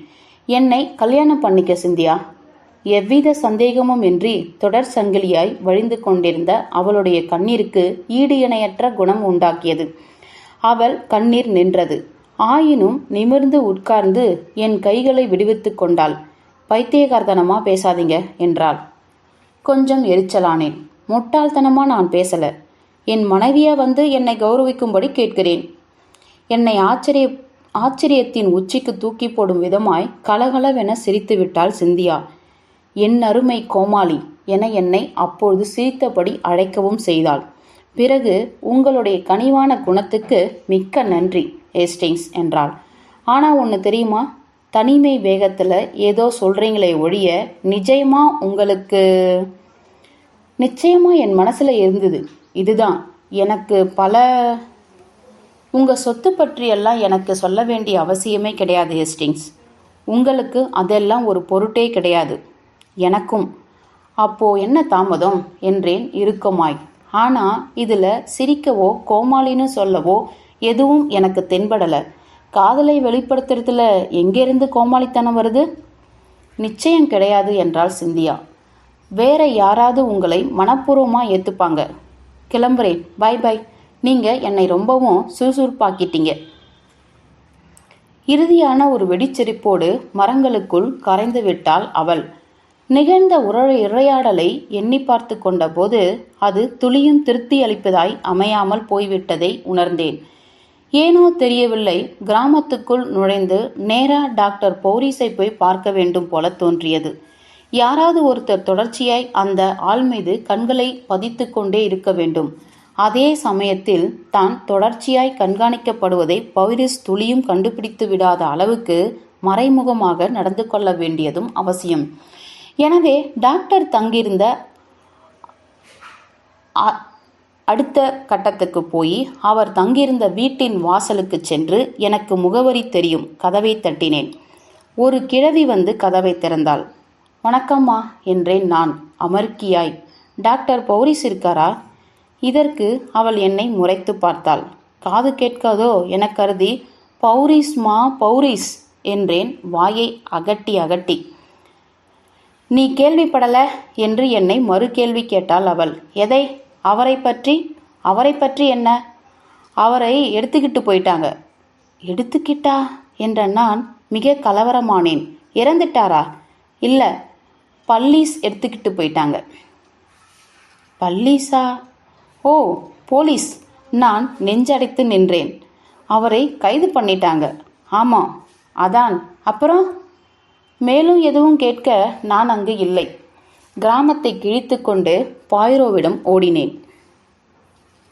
என்னை கல்யாணம் பண்ணிக்க சிந்தியா. எவ்வித சந்தேகமும் இன்றி தொடர் சங்கிலியாய் வழிந்து கொண்டிருந்த அவளுடைய கண்ணீருக்கு ஈடு இணையற்ற குணம் உண்டாக்கியது. அவள் கண்ணீர் நின்றது. ஆயினும் நிமிர்ந்து உட்கார்ந்து என் கைகளை விடுவித்து கொண்டாள். பைத்தியகார்த்தனமா பேசாதீங்க என்றாள். கொஞ்சம் எரிச்சலானேன். முட்டாள்தனமா நான் பேசல. என் மனைவியா வந்து என்னை கௌரவிக்கும்படி கேட்கிறேன். என்னை ஆச்சரியத்தின் உச்சிக்கு தூக்கி போடும் விதமாய் கலகலவென சிரித்து விட்டாள் சிந்தியா. என் அருமை கோமாளி என என்னை அப்பொழுது சிரித்தபடி அழைக்கவும் செய்தாள். பிறகு, உங்களுடைய கனிவான குணத்துக்கு மிக்க நன்றி ஏஸ்டிங்ஸ் என்றாள். ஆனால் ஒன்று தெரியுமா, தனிமை வேகத்தில் ஏதோ சொல்கிறீங்களே ஒழிய நிச்சயமா என் மனசில் இருந்தது. இதுதான் எனக்கு உங்கள் சொத்து பற்றியெல்லாம் எனக்கு சொல்ல வேண்டிய அவசியமே கிடையாது ஹேஸ்டிங்ஸ். உங்களுக்கு அதெல்லாம் ஒரு பொருட்டே கிடையாது. எனக்கும். அப்போ என்ன தாமதம் என்றேன் இறுக்கமாய். ஆனால் இதில் சிரிக்கவோ கோமாளின்னு சொல்லவோ எதுவும் எனக்கு தென்படலை. காதலை வெளிப்படுத்துறதுல எங்கேருந்து கோமாளித்தனம் வருது? நிச்சயம் கிடையாது என்றாள் சிந்தியா. வேற யாராவது உங்களை மனப்பூர்வமாக ஏற்றுப்பாங்க. கிளம்புறேன். Bye bye. நீங்கள் என்னை ரொம்பவும் சுறுசுறுப்பாக்கிட்டீங்க. இறுதியான ஒரு வெடிச்சிரிப்போடு மரங்களுக்குள் கரைந்து விட்டாள் அவள். நிகழ்ந்த உரையாடலை எண்ணி பார்த்து கொண்ட போது அது துளியும் திருப்தி அளிப்பதாய் அமையாமல் போய்விட்டதை உணர்ந்தேன். ஏனோ தெரியவில்லை, கிராமத்துக்குள் நுழைந்து நேரா டாக்டர் பௌரிஸை போய் பார்க்க வேண்டும் போல தோன்றியது. யாராவது ஒருத்தர் தொடர்ச்சியாய் அந்த ஆள் மீது கண்களை பதித்து கொண்டே இருக்க வேண்டும். அதே சமயத்தில் தான் தொடர்ச்சியாய் கண்காணிக்கப்படுவதை பௌரிஸ் துளியும் கண்டுபிடித்து விடாத அளவுக்கு மறைமுகமாக நடந்து கொள்ள வேண்டியதும் அவசியம். எனவே டாக்டர் தங்கியிருந்த அடுத்த கட்டத்துக்கு போய் அவர் தங்கியிருந்த வீட்டின் வாசலுக்கு சென்று எனக்கு முகவரி தெரியும் கதவை தட்டினேன். ஒரு கிழவி வந்து கதவை திறந்தாள். வணக்கம்மா என்றேன் நான் அமர்க்கியாய். டாக்டர் பௌரிஸ் இருக்காரா? இதற்கு அவள் என்னை முறைத்து பார்த்தாள். காது கேட்காதோ என கருதி பௌரிஸ்மா பௌரிஸ் என்றேன் வாயை அகட்டி. நீ கேள்விப்படல என்று என்னை மறு கேள்வி கேட்டாள் அவள். எதை? அவரை பற்றி என்ன? அவரை எடுத்துக்கிட்டு போயிட்டாங்க. எடுத்துக்கிட்டா என்ற நான் மிக கலவரமானேன். இறந்துட்டாரா? இல்லை, பல்லீஸ் எடுத்துக்கிட்டு போயிட்டாங்க. பல்லீஸா? ஓ, போலீஸ். நான் நெஞ்சடைத்து நின்றேன். அவரை கைது பண்ணிட்டாங்க. ஆமாம், அதான். அப்புறம்? மேலும் எதுவும் கேட்க நான் அங்கு இல்லை. கிராமத்தை கிழித்து கொண்டு பாய்ரோவிடம் ஓடினேன்.